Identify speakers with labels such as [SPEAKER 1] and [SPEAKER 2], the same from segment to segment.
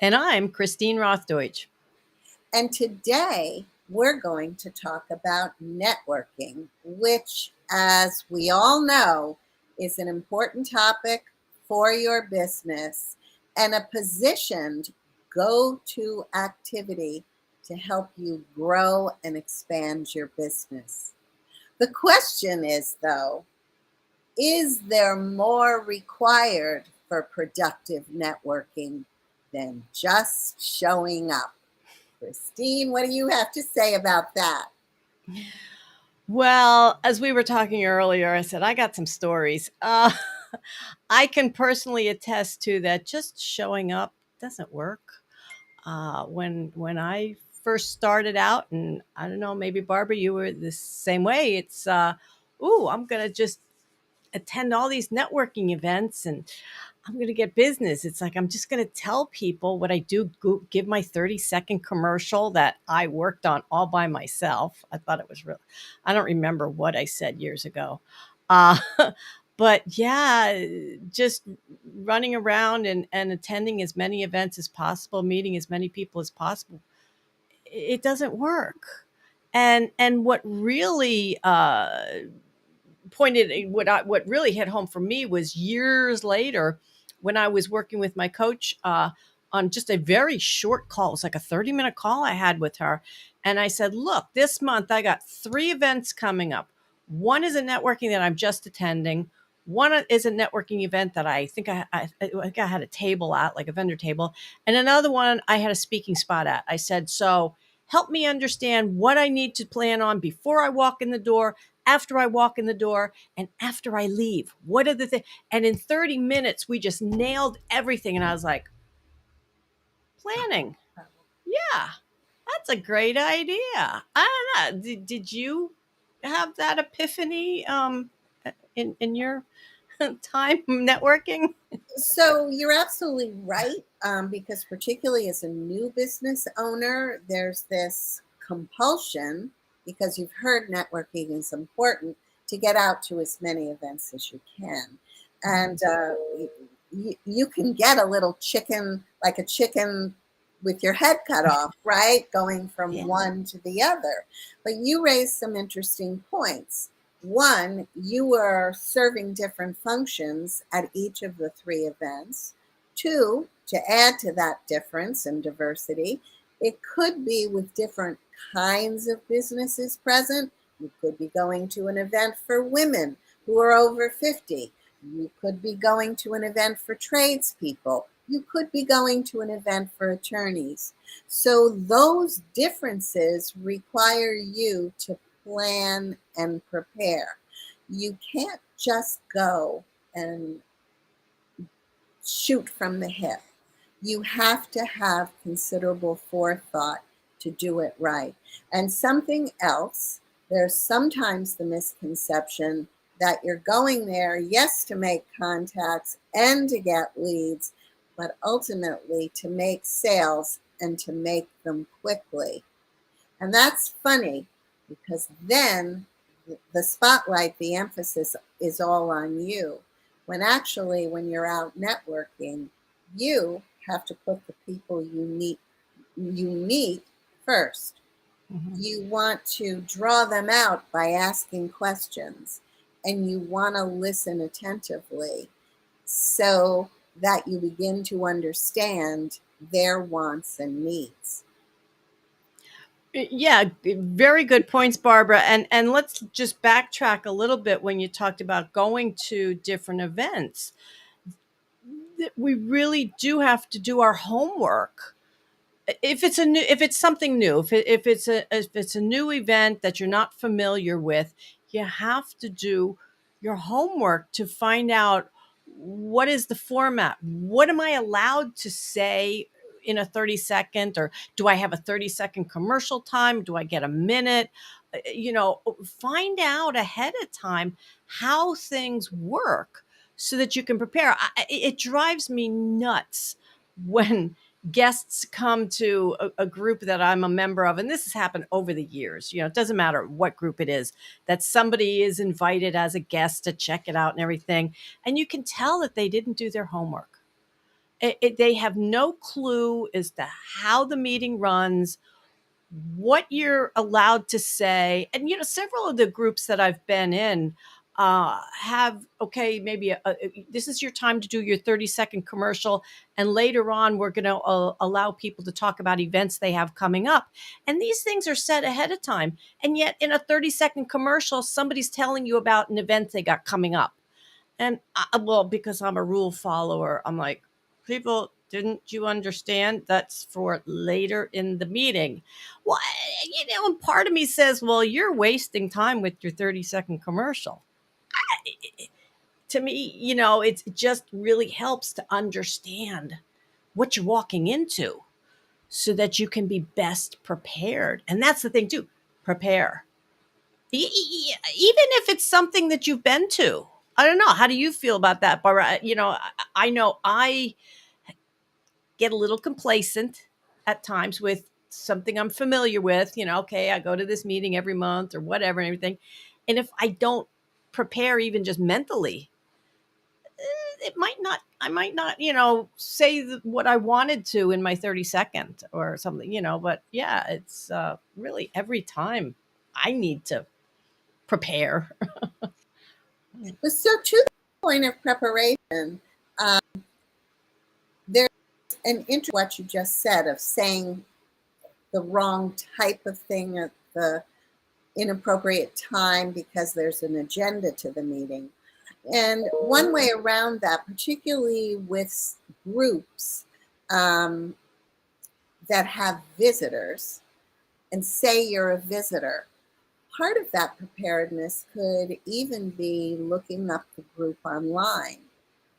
[SPEAKER 1] And I'm Christine Rothdeutsch.
[SPEAKER 2] And today we're going to talk about networking, which, as we all know, is an important topic for your business and a positioned go to activity to help you grow and expand your business. The question is, though, is there more required for productive networking than just showing up? Christine, what do you have to say about that?
[SPEAKER 1] Well, as we were talking earlier, I said I got some stories. I can personally attest to that. Just showing up doesn't work. When I first started out, and I don't know, maybe Barbara, you were the same way. It's ooh, I'm gonna just attend all these networking events and I'm going to get business. It's like I'm just going to tell people what I do, give my 30-second commercial that I worked on all by myself. I thought it was real. I don't remember what I said years ago. Uh, but yeah, just running around and attending as many events as possible, meeting as many people as possible, it doesn't work. And what really what really hit home for me was years later when I was working with my coach on just a very short call. It was like a 30-minute call I had with her. And I said, look, this month I got 3 events coming up. One is a networking that I'm just attending. One is a networking event that I think I had a table at, like a vendor table. And another one I had a speaking spot at. I said, so help me understand what I need to plan on before I walk in the door, after I walk in the door, and after I leave. What are the things? And in 30 minutes, we just nailed everything. And I was like, planning. Yeah, that's a great idea. I don't know. Did you have that epiphany in your time networking?
[SPEAKER 2] So you're absolutely right, because particularly as a new business owner, there's this compulsion because you've heard networking is important to get out to as many events as you can, and you can get a little chicken, like a chicken with your head cut off, right? Going from
[SPEAKER 1] Yeah.
[SPEAKER 2] one to the other. But you raised some interesting points. One, you were serving different functions at each of the 3 events. Two, to add to that difference and diversity, it could be with different kinds of businesses present. You could be going to an event for women who are over 50. You could be going to an event for tradespeople. You could be going to an event for attorneys. So those differences require you to plan and prepare. You can't just go and shoot from the hip. You have to have considerable forethought to do it right. And something else, there's sometimes the misconception that you're going there, yes, to make contacts and to get leads, but ultimately to make sales and to make them quickly. And that's funny because then the spotlight, the emphasis is all on you. When actually, when you're out networking, you have to put the people you meet first.
[SPEAKER 1] Mhm.
[SPEAKER 2] You want to draw them out by asking questions, and you want to listen attentively so that you begin to understand their wants and needs.
[SPEAKER 1] Yeah, very good points, Barbara. And let's just backtrack a little bit when you talked about going to different events. We really do have to do our homework. If it's something new, if it's a new event that you're not familiar with, you have to do your homework to find out what is the format. What am I allowed to say in a 30-second, or do I have a 30-second commercial time? Do I get a minute? Find out ahead of time how things work so that you can prepare. It drives me nuts when guests come to a group that I'm a member of, and this has happened over the years. It doesn't matter what group it is, that somebody is invited as a guest to check it out and everything. And you can tell that they didn't do their homework. They have no clue as to how the meeting runs, what you're allowed to say. And, several of the groups that I've been in have, okay, maybe this is your time to do your 30-second commercial. And later on, we're going to allow people to talk about events they have coming up. And these things are set ahead of time. And yet, in a 30-second commercial, somebody's telling you about an event they got coming up. And well, because I'm a rule follower, I'm like, people, didn't you understand that's for later in the meeting? Well, and part of me says, well, you're wasting time with your 30-second commercial. To me, it just really helps to understand what you're walking into so that you can be best prepared. And that's the thing, too, prepare. Even if it's something that you've been to. I don't know. How do you feel about that, Barbara? I know I get a little complacent at times with something I'm familiar with. Okay, I go to this meeting every month or whatever and everything. And if I don't prepare even just mentally, I might not, say what I wanted to in my 30 second or something, but yeah, it's really every time I need to prepare.
[SPEAKER 2] So to the point of preparation, um, there's an interest in what you just said of saying the wrong type of thing at the inappropriate time because there's an agenda to the meeting. And one way around that, particularly with groups um, that have visitors, and say you're a visitor, part of that preparedness could even be looking up the group online,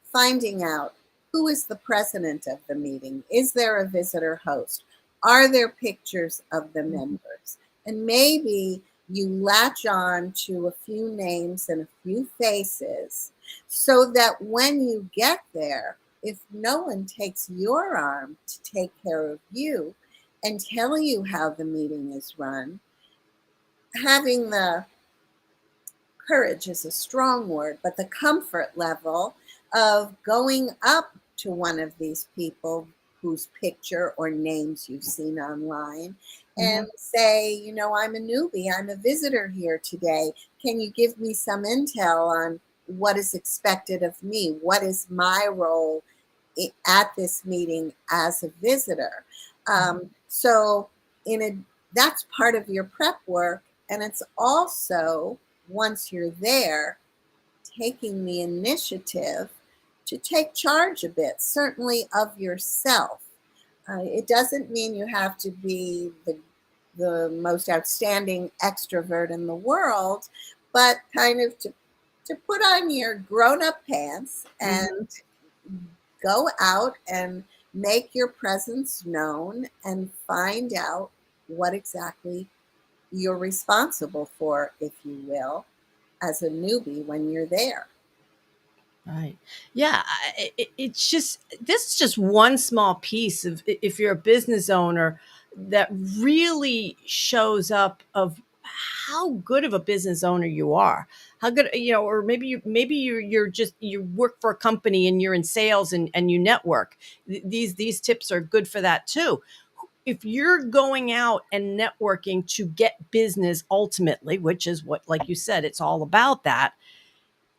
[SPEAKER 2] finding out who is the president of the meeting. Is there a visitor host? Are there pictures of the members? And maybe you latch on to a few names and a few faces so that when you get there, if no one takes your arm to take care of you and tell you how the meeting is run, having the courage is a strong word, but the comfort level of going up to one of these people whose picture or names you've seen online
[SPEAKER 1] Mhm.
[SPEAKER 2] and say, I'm a newbie, I'm a visitor here today. Can you give me some intel on what is expected of me? What is my role at this meeting as a visitor? So that's part of your prep work. And it's also, once you're there, taking the initiative to take charge a bit, certainly of yourself. It doesn't mean you have to be the most outstanding extrovert in the world, but kind of to put on your grown-up pants and
[SPEAKER 1] Mhm.
[SPEAKER 2] go out and make your presence known and find out what exactly you're responsible for, if you will, as a newbie when you're there.
[SPEAKER 1] Right. Yeah. It's just, this is just one small piece of, if you're a business owner, that really shows up of how good of a business owner you are. How good, or maybe you're just, you work for a company and you're in sales and you network. These tips are good for that too. If you're going out and networking to get business ultimately, which is what, like you said, it's all about that.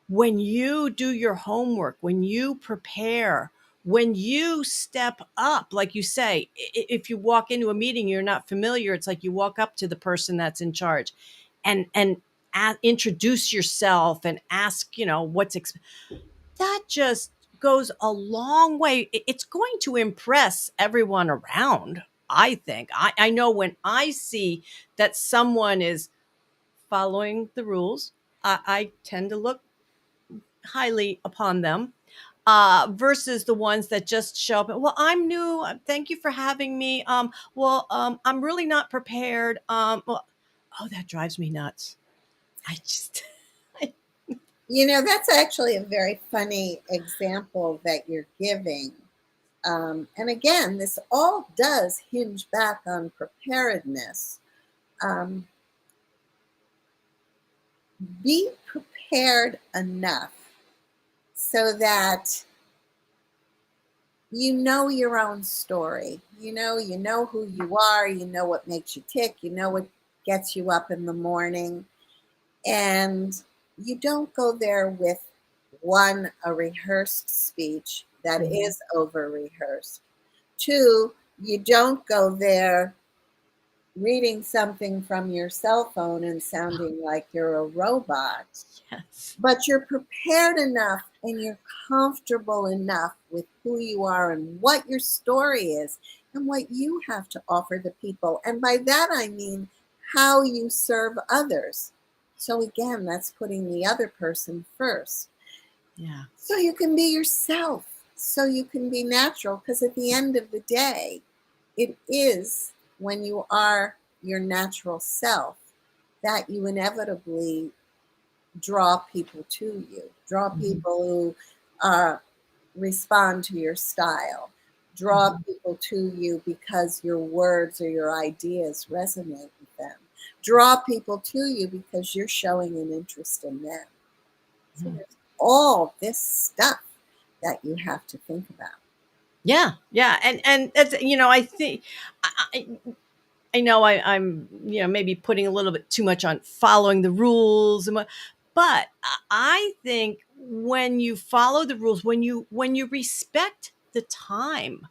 [SPEAKER 1] When you do your homework, when you prepare, when you step up, like you say, if you walk into a meeting you're not familiar, it's like you walk up to the person that's in charge and introduce yourself and ask, that just goes a long way. It's going to impress everyone around. I think I know when I see that someone is following the rules, I tend to look highly upon them, versus the ones that just show up. Well, I'm new. Thank you for having me. I'm really not prepared. Oh, that drives me nuts. I just,
[SPEAKER 2] That's actually a very funny example that you're giving. And again, this all does hinge back on preparedness. Um, be prepared enough so that you know your own story. You know who you are, you know what makes you tick, you know what gets you up in the morning. And you don't go there with one, a rehearsed speech that
[SPEAKER 1] Mhm.
[SPEAKER 2] is over rehearsed. Two, you don't go there reading something from your cell phone and sounding like you're a robot,
[SPEAKER 1] Yes.
[SPEAKER 2] but you're prepared enough and you're comfortable enough with who you are and what your story is and what you have to offer the people. And by that, I mean how you serve others. So, again, that's putting the other person first.
[SPEAKER 1] Yeah.
[SPEAKER 2] So you can be yourself, so you can be natural. Because at the end of the day, it is when you are your natural self that you inevitably draw people to you, draw
[SPEAKER 1] Mhm.
[SPEAKER 2] people who respond to your style, draw
[SPEAKER 1] Mhm.
[SPEAKER 2] people to you because your words or your ideas resonate with them, draw people to you because you're showing an interest in them. So
[SPEAKER 1] Mhm.
[SPEAKER 2] there's all this stuff that you have to think about.
[SPEAKER 1] Yeah, yeah, and that's, I think I, I I know I'm, maybe putting a little bit too much on following the rules but I think when you follow the rules, when you respect the time,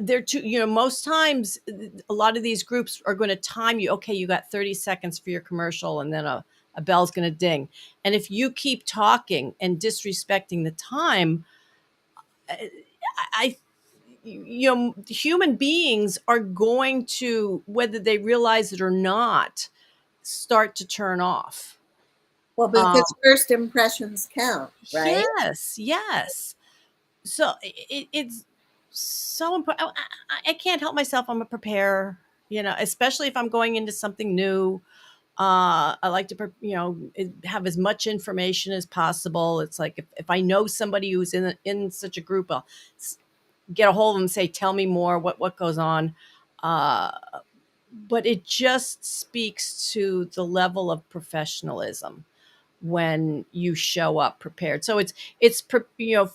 [SPEAKER 1] they're too, most times a lot of these groups are going to time you. Okay, you got 30 seconds for your commercial, and then a bell's going to ding. And if you keep talking and disrespecting the time, I human beings are going to, whether they realize it or not, start to turn off.
[SPEAKER 2] Well,
[SPEAKER 1] Um,
[SPEAKER 2] because first impressions count, right?
[SPEAKER 1] yes, yes. So it's so important. I can't help myself. I'm a preparer, especially if I'm going into something new. I like to, have as much information as possible. It's like if I know somebody who's in such a group, I'll get a hold of them and say, tell me more, what goes on. Uh, but it just speaks to the level of professionalism when you show up prepared. So it's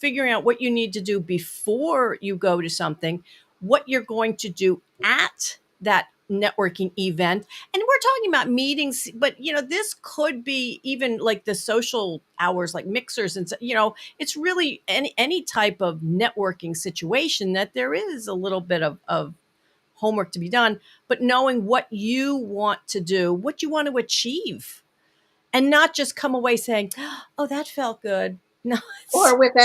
[SPEAKER 1] figuring out what you need to do before you go to something, what you're going to do at that networking event. And we're talking about meetings, but this could be even like the social hours, like mixers, and it's really any type of networking situation that there is a little bit of homework to be done, but knowing what you want to do, what you want to achieve, and not just come away saying, "Oh, that felt good." No, it's
[SPEAKER 2] Or with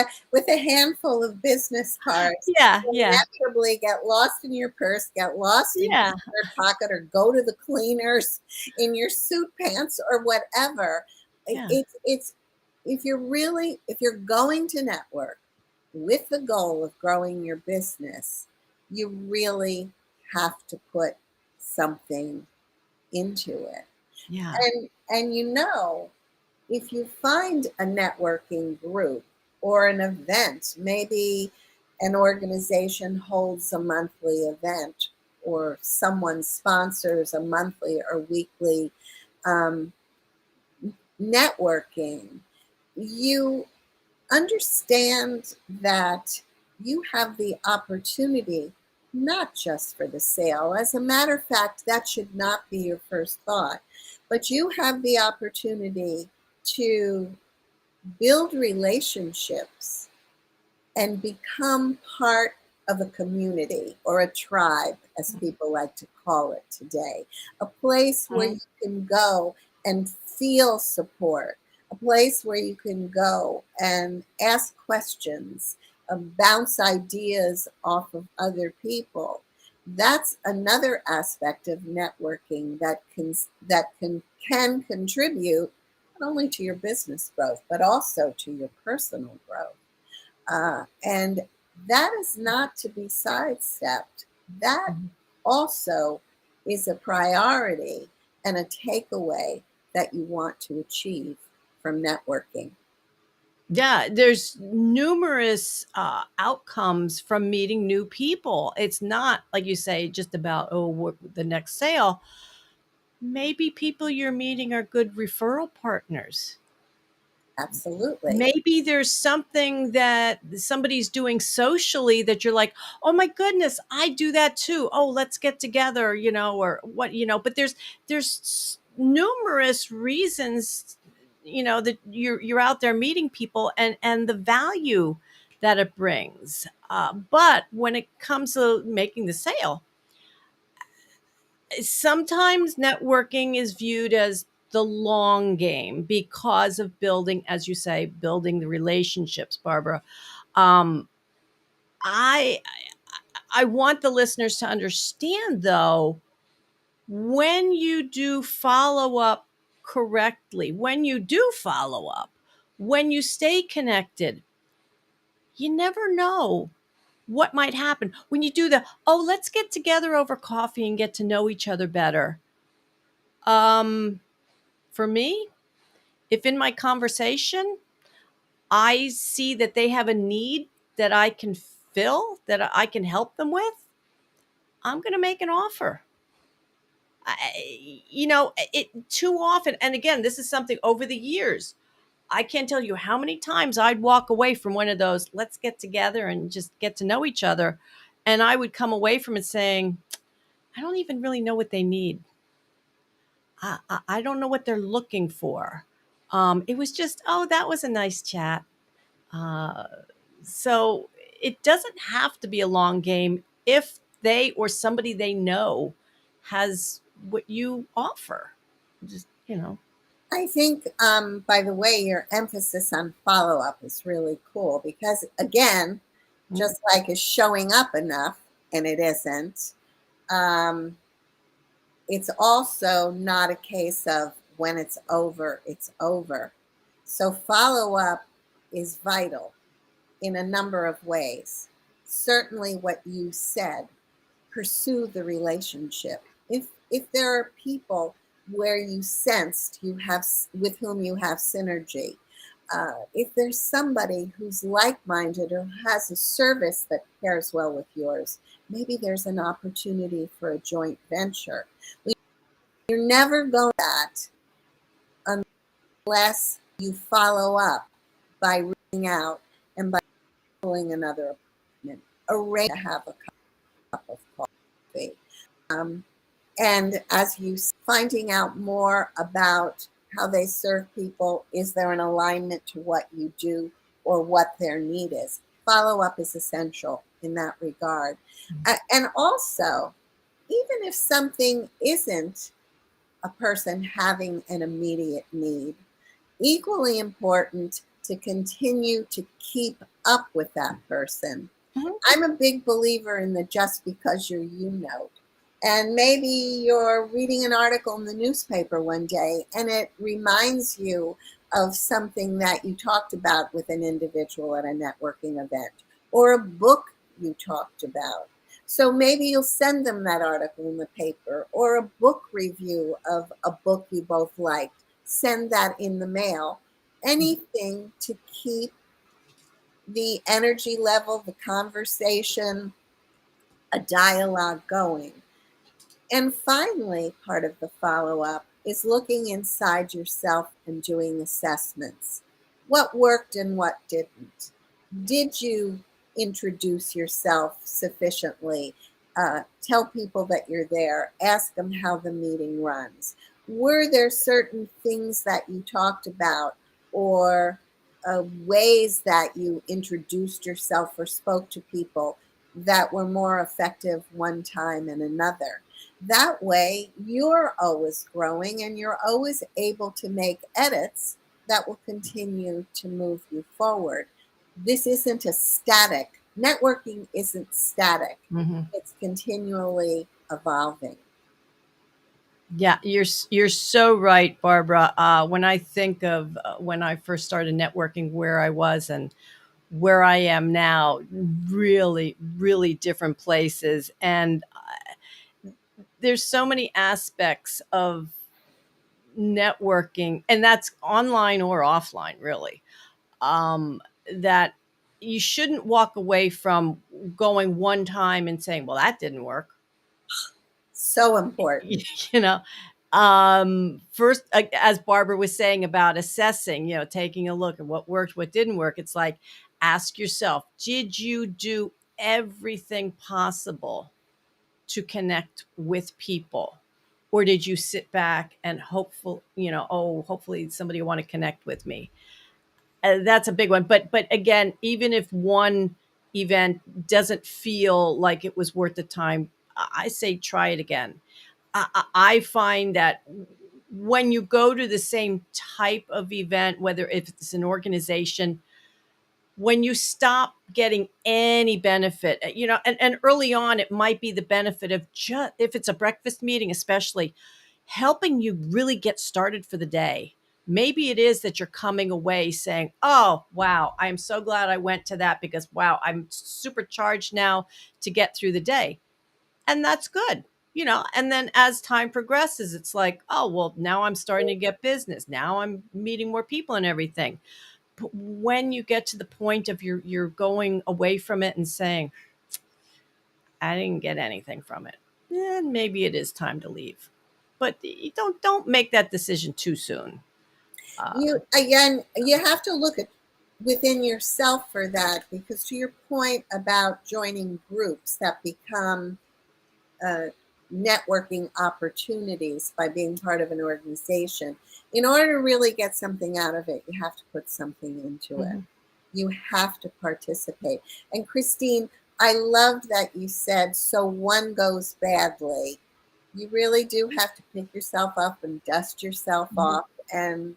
[SPEAKER 2] a handful of business cards,
[SPEAKER 1] yeah,
[SPEAKER 2] will
[SPEAKER 1] yeah,
[SPEAKER 2] inevitably get lost in your purse, get lost in your
[SPEAKER 1] yeah,
[SPEAKER 2] shirt pocket, or go to the cleaners in your suit pants or whatever.
[SPEAKER 1] yeah,
[SPEAKER 2] It's if you're going to network with the goal of growing your business, you really have to put something into it.
[SPEAKER 1] yeah.
[SPEAKER 2] And if you find a networking group or an event, maybe an organization holds a monthly event or someone sponsors a monthly or weekly um, networking, you understand that you have the opportunity not just for the sale. As a matter of fact, that should not be your first thought, but you have the opportunity to build relationships and become part of a community or a tribe, as people like to call it today. A place where
[SPEAKER 1] Mhm.
[SPEAKER 2] you can go and feel support, a place where you can go and ask questions, bounce ideas off of other people. That's another aspect of networking that can contribute not only to your business growth but also to your personal growth. And that is not to be sidestepped. That
[SPEAKER 1] Mhm.
[SPEAKER 2] also is a priority and a takeaway that you want to achieve from networking.
[SPEAKER 1] Yeah, there's numerous outcomes from meeting new people. It's not like you say just about, oh, the next sale. Maybe people you're meeting are good referral partners.
[SPEAKER 2] Absolutely.
[SPEAKER 1] Maybe there's something that somebody's doing socially that you're like, oh my goodness, I do that too. Oh, let's get together, or what, but there's numerous reasons, that you're out there meeting people, and the value that it brings. But when it comes to making the sale, sometimes networking is viewed as the long game because of building, as you say, building the relationships, Barbara. um, I I want the listeners to understand, though, when you do follow up correctly, when you do follow up, when you stay connected, you never know what might happen. When you do let's get together over coffee and get to know each other better. Um, for me, if in my conversation I see that they have a need that I can fill, that I can help them with, I'm going to make an offer. It too often, and again, this is something over the years. I can't tell you how many times I'd walk away from one of those, let's get together and just get to know each other. And I would come away from it saying, I don't even really know what they need. I don't know what they're looking for. It was just, oh, that was a nice chat. Uh, so it doesn't have to be a long game if they or somebody they know has what you offer. Just.
[SPEAKER 2] I think, by the way, your emphasis on follow up is really cool because, again, just like is showing up enough, and it isn't, um, it's also not a case of when it's over, it's over. So, follow up is vital in a number of ways. Certainly, what you said, pursue the relationship. If there are people where you sensed you have with whom you have synergy, if there's somebody who's like-minded or has a service that pairs well with yours, maybe there's an opportunity for a joint venture. You're never going to that unless you follow up by reaching out and by pulling another appointment, arrange to have a cup of coffee. And as you finding out more about how they serve people, is there an alignment to what you do or what their need is? Follow up is essential in that regard. And also, even if something isn't a person having an immediate need, equally important to continue to keep up with that person.
[SPEAKER 1] Mhm.
[SPEAKER 2] I'm a big believer in the just because you note. And maybe you're reading an article in the newspaper one day and it reminds you of something that you talked about with an individual at a networking event or a book you talked about. So maybe you'll send them that article in the paper or a book review of a book you both liked. Send that in the mail. Anything to keep the energy level, the conversation, a dialogue going. And finally, part of the follow up is looking inside yourself and doing assessments. What worked and what didn't? Did you introduce yourself sufficiently? Tell people that you're there. Ask them how the meeting runs. Were there certain things that you talked about or ways that you introduced yourself or spoke to people that were more effective one time and another? That way, you're always growing and you're always able to make edits that will continue to move you forward. This isn't a static, networking isn't static,
[SPEAKER 1] Mhm.
[SPEAKER 2] it's continually evolving.
[SPEAKER 1] Yeah, you're so right, Barbara. When I think of when I first started networking, where I was and where I am now, really, really different places. And there's so many aspects of networking, and that's online or offline, really, that you shouldn't walk away from going one time and saying, well, that didn't work.
[SPEAKER 2] So important.
[SPEAKER 1] you know First, as Barbara was saying about assessing, taking a look at what worked, what didn't work, it's like, ask yourself, did you do everything possible to connect with people? Or did you sit back and hopefully somebody will want to connect with me? That's a big one. But again, even if one event doesn't feel like it was worth the time, I say try it again. I find that when you go to the same type of event, whether if it's an organization, when you stop getting any benefit, and early on, it might be the benefit of just, if it's a breakfast meeting, especially helping you really get started for the day. Maybe it is that you're coming away saying, oh, wow, I'm so glad I went to that because, wow, I'm supercharged now to get through the day. And that's good. And then as time progresses, it's like, oh, well, now I'm starting to get business. Now I'm meeting more people and everything. But when you get to the point of you're going away from it and saying, I didn't get anything from it, then maybe it is time to leave. But you don't make that decision too soon.
[SPEAKER 2] You have to look at within yourself for that, because to your point about joining groups that become networking opportunities by being part of an organization, in order to really get something out of it, you have to put something into it. You have to participate. And Christine, I loved that you said, so one goes badly. You really do have to pick yourself up and dust yourself off and,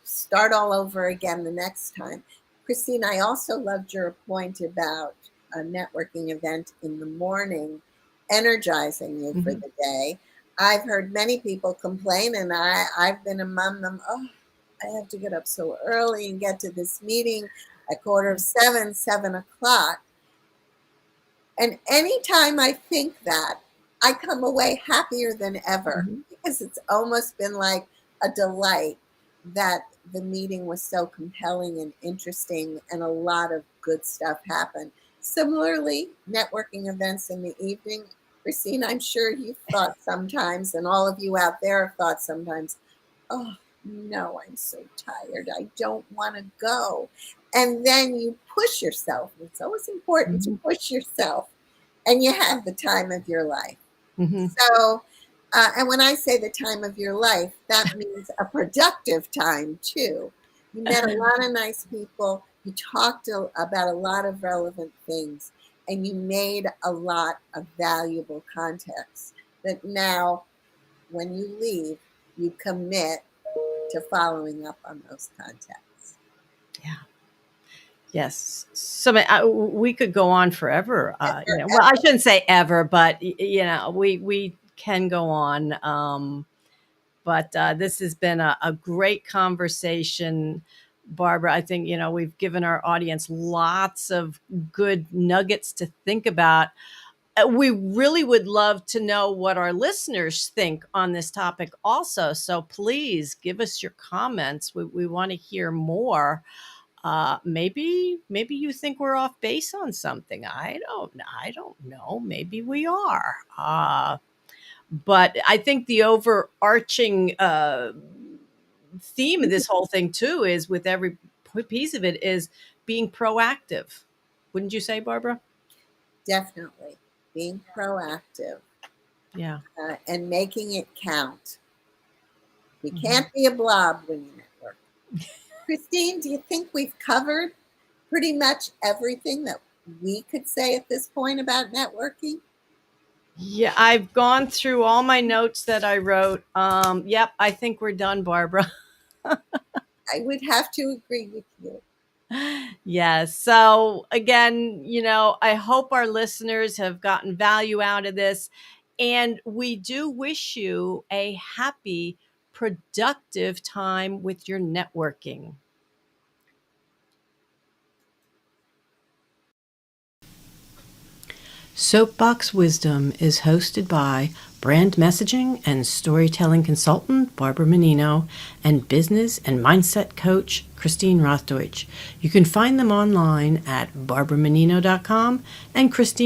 [SPEAKER 2] start all over again the next time. Christine, I also loved your point about a networking event in the morning energizing you for the day. I've heard many people complain, and I've been among them. Oh, I have to get up so early and get to this meeting at 7:15, 7 o'clock. And anytime I think that, I come away happier than ever, because it's almost been like a delight that the meeting was so compelling and interesting and a lot of good stuff happened. Similarly, networking events in the evening. Christine, I'm sure you've thought sometimes, and all of you out there have thought sometimes, oh, no, I'm so tired. I don't want to go. And then you push yourself. It's always important to push yourself, and you have the time of your life. So, and when I say the time of your life, that means a productive time too. You met a lot of nice people. You talked about a lot of relevant things, and you made a lot of valuable contacts that now, when you leave, you commit to following up on those contacts.
[SPEAKER 1] Yeah. Yes. So we could go on forever. Well, I shouldn't say ever, but we can go on. But this has been a great conversation, Barbara. I think, we've given our audience lots of good nuggets to think about. We really would love to know what our listeners think on this topic also. So please give us your comments. We want to hear more. Maybe you think we're off base on something. I don't know. Maybe we are. But I think the overarching theme of this whole thing too is, with every piece of it, is being proactive. Wouldn't you say, Barbara?
[SPEAKER 2] Definitely. Being proactive.
[SPEAKER 1] Yeah.
[SPEAKER 2] And making it count. You can't be a blob when you network. Christine, do you think we've covered pretty much everything that we could say at this point about networking?
[SPEAKER 1] Yeah, I've gone through all my notes that I wrote. Yep, I think we're done, Barbara.
[SPEAKER 2] I would have to agree with you.
[SPEAKER 1] Yes. So again, I hope our listeners have gotten value out of this. And we do wish you a happy, productive time with your networking. Soapbox Wisdom is hosted by brand messaging and storytelling consultant Barbara Menino and business and mindset coach Christine Rothdeutsch. You can find them online at barbaramenino.com and Christine